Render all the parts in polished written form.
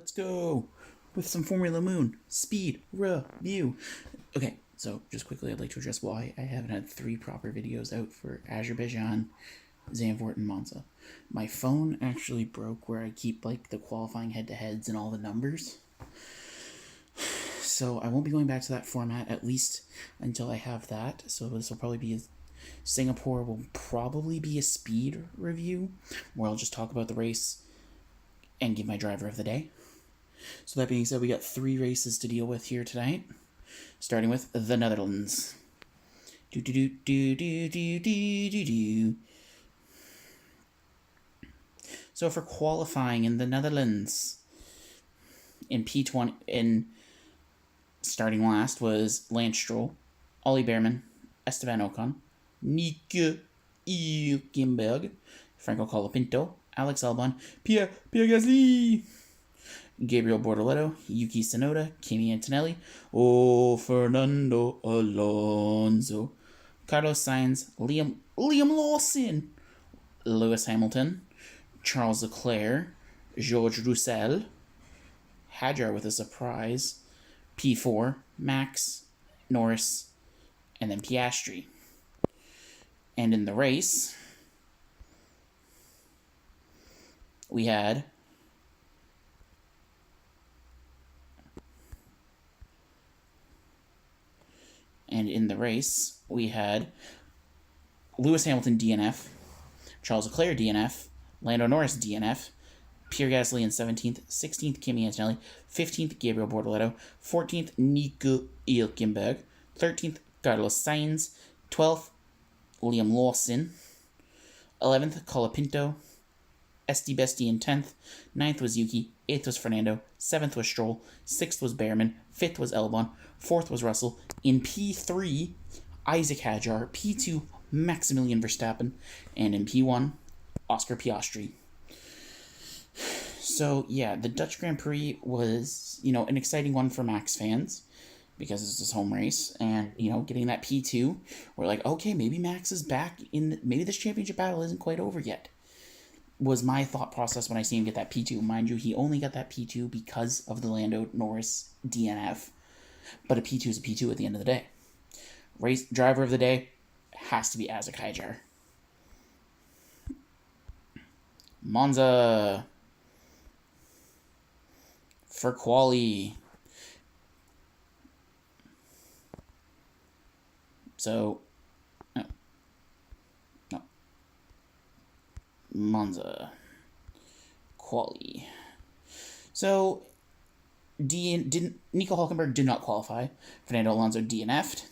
let's go with some Formula Moon speed review. Okay, so just quickly, I'd like to address why I haven't had 3 proper videos out for Azerbaijan, Zandvoort, and Monza. My phone actually broke where I keep like the qualifying head-to-heads and all the numbers. So I won't be going back to that format at least until I have that. So this will probably be Singapore will probably be a speed review where I'll just talk about the race and give my driver of the day. So that being said, we got 3 races to deal with here tonight, starting with the Netherlands. So for qualifying in the Netherlands, in P20, starting last was Lance Stroll, Ollie Bearman, Esteban Ocon, Nico Hülkenberg, Franco Colapinto, Alex Albon, Pierre Gasly, Gabriel Bortoleto, Yuki Tsunoda, Kimi Antonelli, Fernando Alonso, Carlos Sainz, Liam Lawson, Lewis Hamilton, Charles Leclerc, George Russell, Hadjar with a surprise, P4, Max, Norris, and then Piastri. And in the race, we had Lewis Hamilton DNF, Charles Leclerc DNF, Lando Norris DNF, Pierre Gasly in 17th, 16th Kimi Antonelli, 15th Gabriel Bortoleto, 14th Nico Hülkenberg, 13th Carlos Sainz, 12th Liam Lawson, 11th Colapinto, Esti Besti in 10th, 9th was Yuki, 8th was Fernando, 7th was Stroll, 6th was Bearman, 5th was Albon, 4th was Russell. In P3, Isaac Hadjar, P2, Maximilian Verstappen, and in P1, Oscar Piastri. So, yeah, the Dutch Grand Prix was, an exciting one for Max fans because it's his home race. And, getting that P2, we're like, okay, maybe Max is back maybe this championship battle isn't quite over yet, was my thought process when I see him get that P2. Mind you, he only got that P2 because of the Lando Norris DNF. But a P2 is a P2 at the end of the day. Race driver of the day has to be Isaac Hadjar. Monza for quali. So, no. Monza quali. So, Nico Hülkenberg did not qualify. Fernando Alonso DNF'd.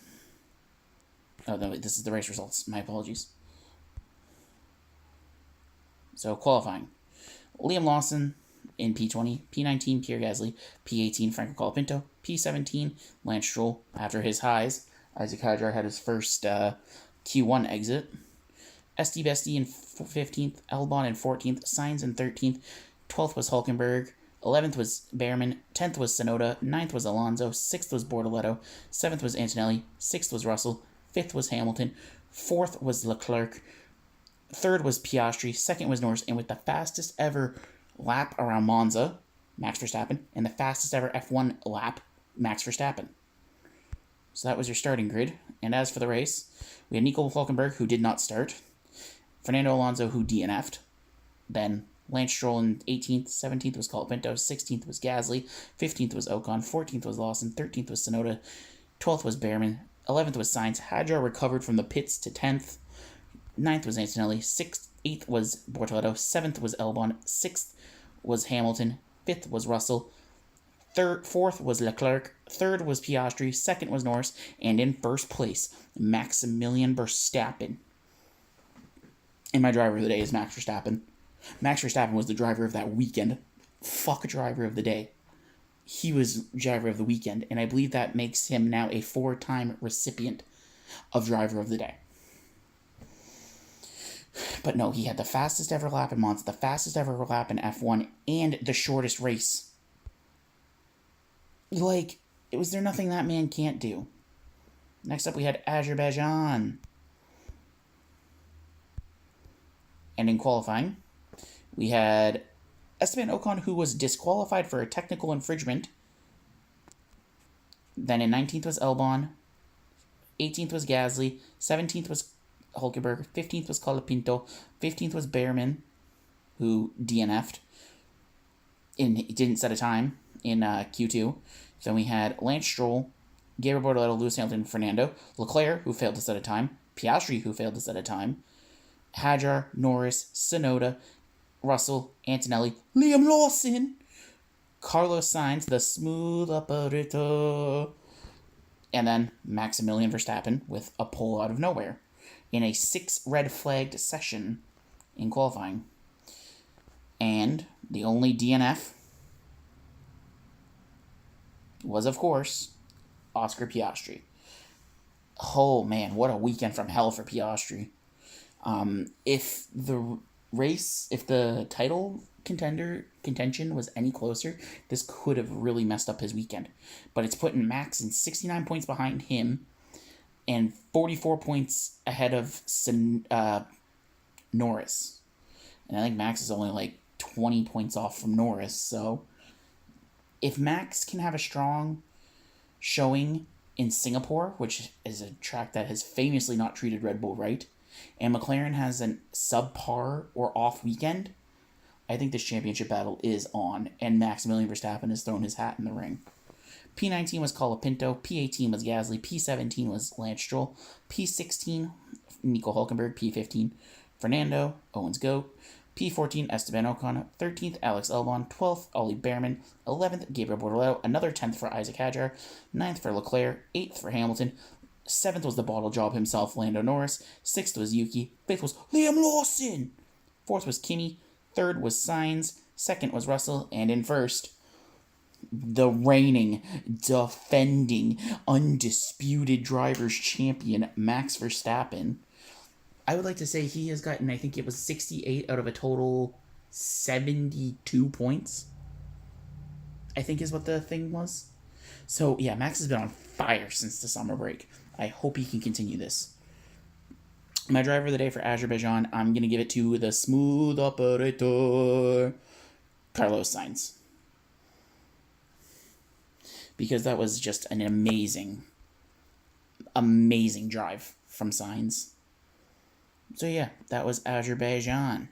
Oh, no, this is the race results. My apologies. So, qualifying. Liam Lawson in P20, P19, Pierre Gasly, P18, Franco Colapinto, P17, Lance Stroll. After his highs, Isaac Hadjar had his first Q1 exit. Esti Besti in 15th, Albon in 14th, Sainz in 13th, 12th was Hülkenberg, 11th was Bearman, 10th was Tsunoda, 9th was Alonso, 6th was Bortoleto, 7th was Antonelli, 6th was Russell, 5th was Hamilton, 4th was Leclerc, 3rd was Piastri, 2nd was Norris, and with the fastest ever lap around Monza, Max Verstappen, and the fastest ever F1 lap, Max Verstappen. So that was your starting grid. And as for the race, we had Nico Hülkenberg, who did not start, Fernando Alonso, who DNF'd, then Lance Stroll in 18th, 17th was Colapinto, 16th was Gasly, 15th was Ocon, 14th was Lawson, 13th was Tsunoda, 12th was Bearman, 11th was Sainz. Hadjar recovered from the pits to 10th, 9th was Antonelli, 8th was Bortoleto, 7th was Albon, 6th was Hamilton, 5th was Russell, 4th was Leclerc, 3rd was Piastri, 2nd was Norris, and in first place, Maximilian Verstappen. And my driver of the day is Max Verstappen. Max Verstappen was the driver of that weekend. Fuck driver of the day. He was driver of the weekend, and I believe that makes him now a 4-time recipient of driver of the day. But no, he had the fastest ever lap in Monza, the fastest ever lap in F1, and the shortest race. Was there nothing that man can't do? Next up, we had Azerbaijan. And in qualifying, we had Esteban Ocon, who was disqualified for a technical infringement. Then in 19th was Albon. 18th was Gasly. 17th was Hulkenberg. 15th was Colapinto. 15th was Behrman, who DNF'd. It didn't set a time in Q2. Then we had Lance Stroll, Gabriel Bortoleto, Lewis Hamilton, Fernando. Leclerc, who failed to set a time. Piastri, who failed to set a time. Hadjar, Norris, Tsunoda, Russell, Antonelli, Liam Lawson, Carlos Sainz, the smooth operator, and then Maximilian Verstappen with a pole out of nowhere in a 6 red flagged session in qualifying. And the only DNF was, of course, Oscar Piastri. Oh man, what a weekend from hell for Piastri. If the title contention was any closer, this could have really messed up his weekend. But it's putting Max in 69 points behind him and 44 points ahead of Norris. And I think Max is only like 20 points off from Norris. So if Max can have a strong showing in Singapore, which is a track that has famously not treated Red Bull right, and McLaren has a subpar or off weekend, I think this championship battle is on, and Maximilian Verstappen has thrown his hat in the ring. P19 was Colapinto, P18 was Gasly, P17 was Lance Stroll, P16 Nico Hulkenberg, P15 Fernando, Owens GOAT, P14 Esteban Ocon, 13th Alex Albon, 12th Ollie Behrman, 11th Gabriel Bortoleto, another 10th for Isaac Hadjar, 9th for Leclerc, 8th for Hamilton, 7th was the bottle job himself, Lando Norris, 6th was Yuki, 5th was Liam Lawson, 4th was Kimi, 3rd was Sainz, 2nd was Russell, and in 1st, the reigning, defending, undisputed drivers' champion, Max Verstappen. I would like to say he has gotten, I think it was 68 out of a total 72 points, I think is what the thing was. So, yeah, Max has been on fire since the summer break. I hope he can continue this. My driver of the day for Azerbaijan, I'm going to give it to the smooth operator, Carlos Sainz. Because that was just an amazing, amazing drive from Sainz. So yeah, that was Azerbaijan.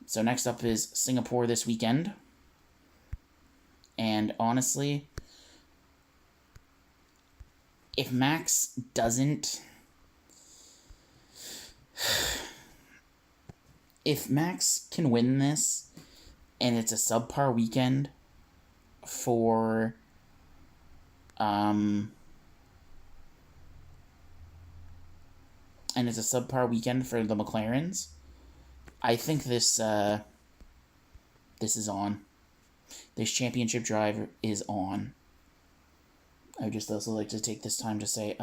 So next up is Singapore this weekend. And honestly, if Max doesn't... If Max can win this, and it's a subpar weekend for... and it's a subpar weekend for the McLarens, I think this is on. This championship drive is on. I would just also like to take this time to say,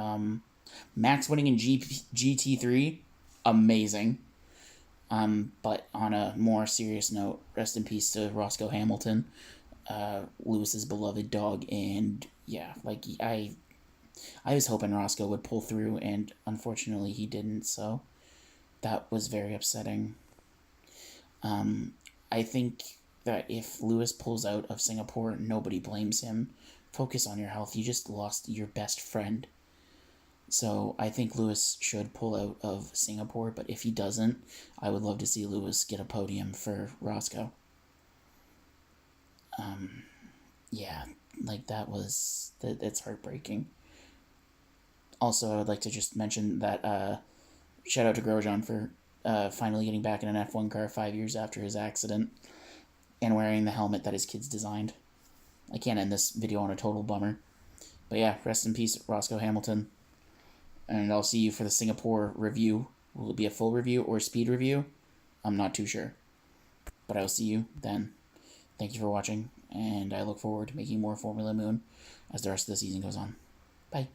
Max winning in GT3, amazing. But on a more serious note, rest in peace to Roscoe Hamilton, Lewis's beloved dog, and yeah, like I was hoping Roscoe would pull through, and unfortunately he didn't, so that was very upsetting. I think that if Lewis pulls out of Singapore, nobody blames him. Focus on your health. You just lost your best friend. So I think Lewis should pull out of Singapore, but if he doesn't, I would love to see Lewis get a podium for Roscoe. Yeah, like that's heartbreaking. Also, I would like to just mention that shout out to Grosjean for finally getting back in an F1 car 5 years after his accident and wearing the helmet that his kids designed. I can't end this video on a total bummer. But yeah, rest in peace, Roscoe Hamilton. And I'll see you for the Singapore review. Will it be a full review or a speed review? I'm not too sure. But I'll see you then. Thank you for watching, and I look forward to making more Formula Moon as the rest of the season goes on. Bye.